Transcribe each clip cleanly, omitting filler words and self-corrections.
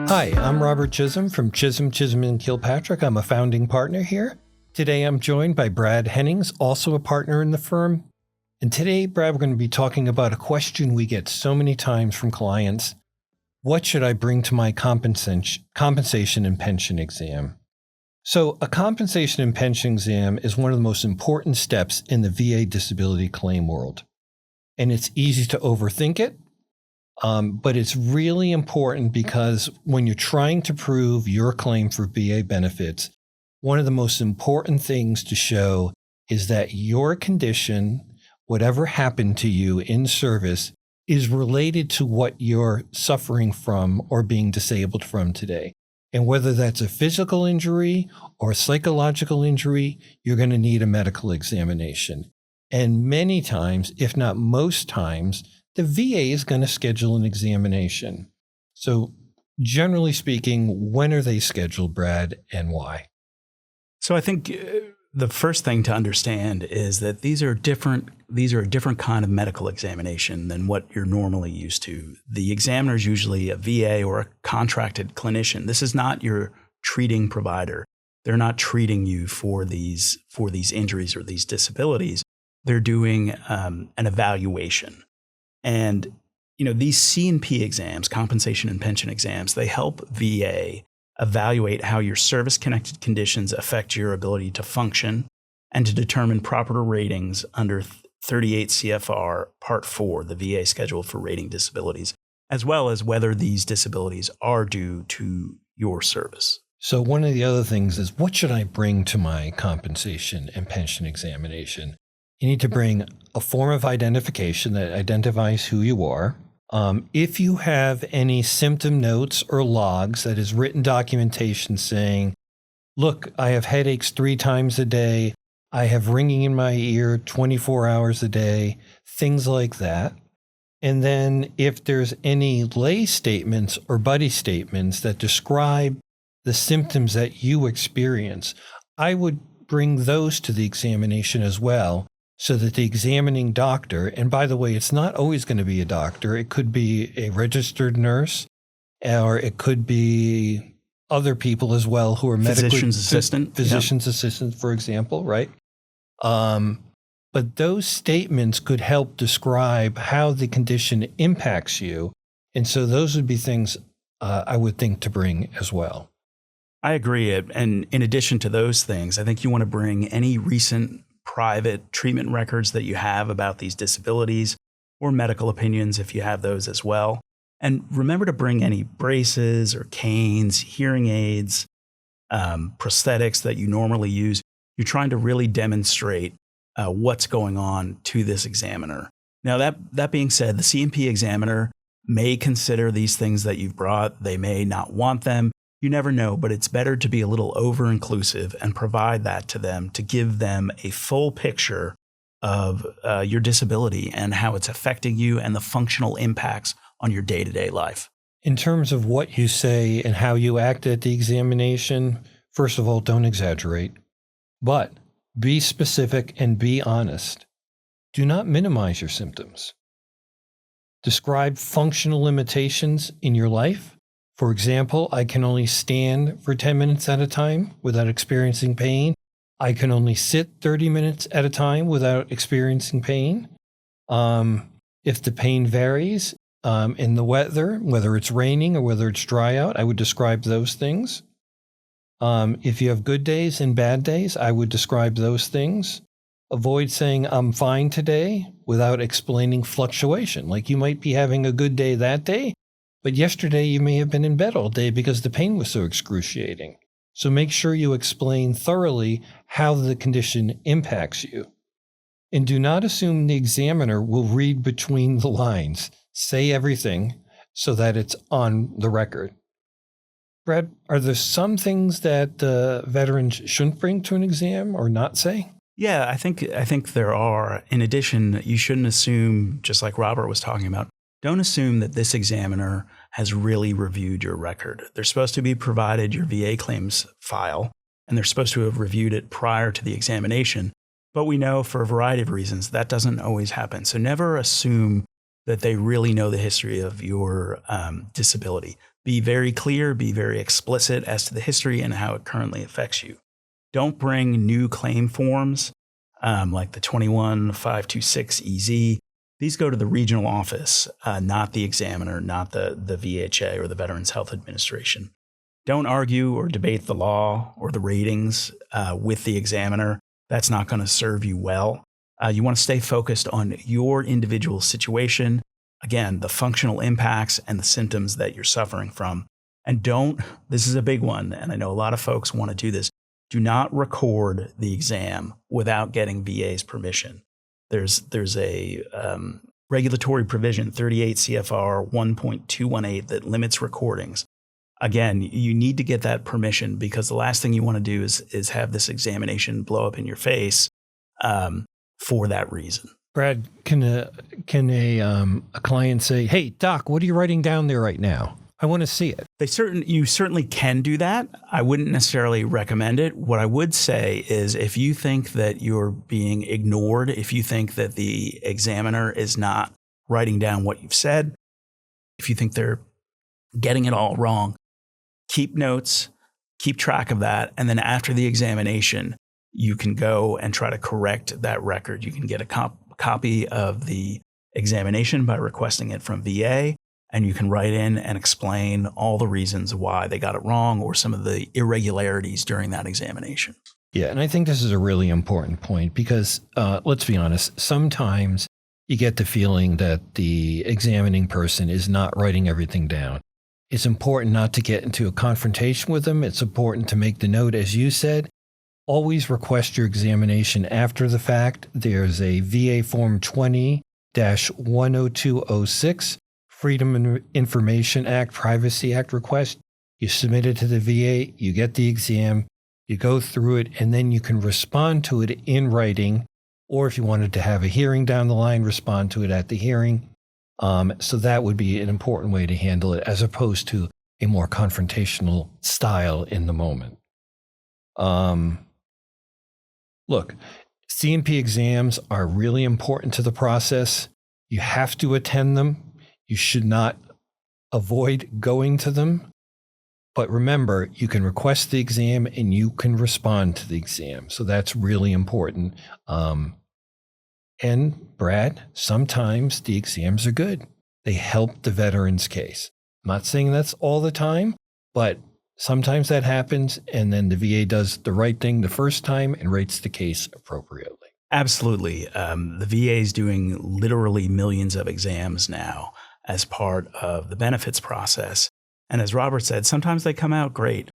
Hi, I'm Robert Chisholm from Chisholm Chisholm Kilpatrick. I'm a founding partner here. Today I'm joined by Brad Hennings, also a partner in the firm. And today, Brad, we're going to be talking about a question we get so many times from clients. What should I bring to my compensation and pension exam? So a compensation and pension exam is one of the most important steps in the VA disability claim world. And it's easy to overthink it. But it's really important because when you're trying to prove your claim for VA benefits, one of the most important things to show is that your condition, whatever happened to you in service, is related to what you're suffering from or being disabled from today. And whether that's a physical injury or a psychological injury, you're going to need a medical examination. And many times, if not most times, the VA is going to schedule an examination. So generally speaking, when are they scheduled, Brad, and why? So I think the first thing to understand is that these are a different kind of medical examination than what you're normally used to. The examiner is usually a VA or a contracted clinician. This is not your treating provider. They're not treating you for these injuries or these disabilities. They're doing an evaluation. And, these C&P exams, compensation and pension exams, they help VA evaluate how your service-connected conditions affect your ability to function and to determine proper ratings under 38 CFR Part 4, the VA schedule for rating disabilities, as well as whether these disabilities are due to your service. So one of the other things is, what should I bring to my compensation and pension examination? You need to bring a form of identification that identifies who you are. If you have any symptom notes or logs, that is written documentation saying, look, I have headaches 3 times a day. I have ringing in my ear 24 hours a day, things like that. And then if there's any lay statements or buddy statements that describe the symptoms that you experience, I would bring those to the examination as well, so that the examining doctor, and by the way, it's not always going to be a doctor. It could be a registered nurse, or it could be other people as well who are physician's assistant, for example, right? But those statements could help describe how the condition impacts you. And so those would be things I would think to bring as well. I agree. And in addition to those things, I think you want to bring any recent private treatment records that you have about these disabilities, or medical opinions if you have those as well. And remember to bring any braces or canes, hearing aids, prosthetics that you normally use. You're trying to really demonstrate what's going on to this examiner. Now, that being said, the C&P examiner may consider these things that you've brought. They may not want them. You never know, but it's better to be a little over-inclusive and provide that to them to give them a full picture of your disability and how it's affecting you and the functional impacts on your day-to-day life. In terms of what you say and how you act at the examination, first of all, don't exaggerate, but be specific and be honest. Do not minimize your symptoms. Describe functional limitations in your life. For example, I can only stand for 10 minutes at a time without experiencing pain. I can only sit 30 minutes at a time without experiencing pain. If the pain varies in the weather, whether it's raining or whether it's dry out, I would describe those things. If you have good days and bad days, I would describe those things. Avoid saying I'm fine today without explaining fluctuation. Like you might be having a good day that day, but yesterday you may have been in bed all day because the pain was so excruciating. So make sure you explain thoroughly how the condition impacts you. And do not assume the examiner will read between the lines. Say everything so that it's on the record. Brad, are there some things that veterans shouldn't bring to an exam or not say? Yeah, I think there are. In addition, you shouldn't assume, just like Robert was talking about, don't assume that this examiner has really reviewed your record. They're supposed to be provided your VA claims file, and they're supposed to have reviewed it prior to the examination. But we know for a variety of reasons that doesn't always happen. So never assume that they really know the history of your disability. Be very clear, be very explicit as to the history and how it currently affects you. Don't bring new claim forms like the 21526EZ. These go to the regional office, not the examiner, not the VHA or the Veterans Health Administration. Don't argue or debate the law or the ratings with the examiner. That's not going to serve you well. You want to stay focused on your individual situation. Again, the functional impacts and the symptoms that you're suffering from. And this is a big one, and I know a lot of folks want to do this, do not record the exam without getting VA's permission. There's a regulatory provision, 38 CFR 1.218, that limits recordings. Again, you need to get that permission because the last thing you want to do is have this examination blow up in your face for that reason. Brad, can a client say, "Hey, doc, what are you writing down there right now? I want to see it." You certainly can do that. I wouldn't necessarily recommend it. What I would say is if you think that you're being ignored, if you think that the examiner is not writing down what you've said, if you think they're getting it all wrong, keep notes, keep track of that. And then after the examination, you can go and try to correct that record. You can get a copy of the examination by requesting it from VA. And you can write in and explain all the reasons why they got it wrong or some of the irregularities during that examination. Yeah, and I think this is a really important point because let's be honest, sometimes you get the feeling that the examining person is not writing everything down. It's important not to get into a confrontation with them. It's important to make the note, as you said. Always request your examination after the fact. There's a VA Form 20-10206. Freedom of Information Act, Privacy Act request. You submit it to the VA, you get the exam, you go through it, and then you can respond to it in writing, or if you wanted to have a hearing down the line, respond to it at the hearing. So that would be an important way to handle it, as opposed to a more confrontational style in the moment. Look, C&P exams are really important to the process. You have to attend them. You should not avoid going to them. But remember, you can request the exam and you can respond to the exam. So that's really important. And Brad, sometimes the exams are good. They help the veteran's case. I'm not saying that's all the time, but sometimes that happens. And then the VA does the right thing the first time and rates the case appropriately. Absolutely. The VA is doing literally millions of exams now as part of the benefits process. And as Robert said, sometimes they come out great.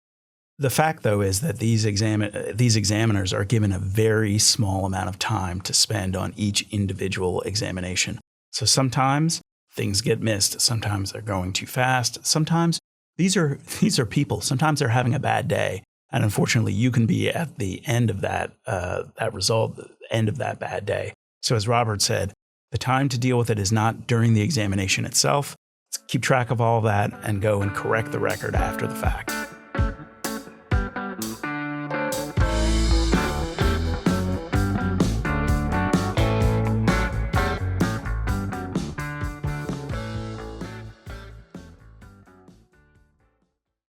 The fact, though, is that these examiners are given a very small amount of time to spend on each individual examination. So sometimes things get missed. Sometimes they're going too fast. Sometimes these are people. Sometimes they're having a bad day. And unfortunately, you can be at the end of that result, the end of that bad day. So as Robert said, the time to deal with it is not during the examination itself. Let's keep track of all of that and go and correct the record after the fact.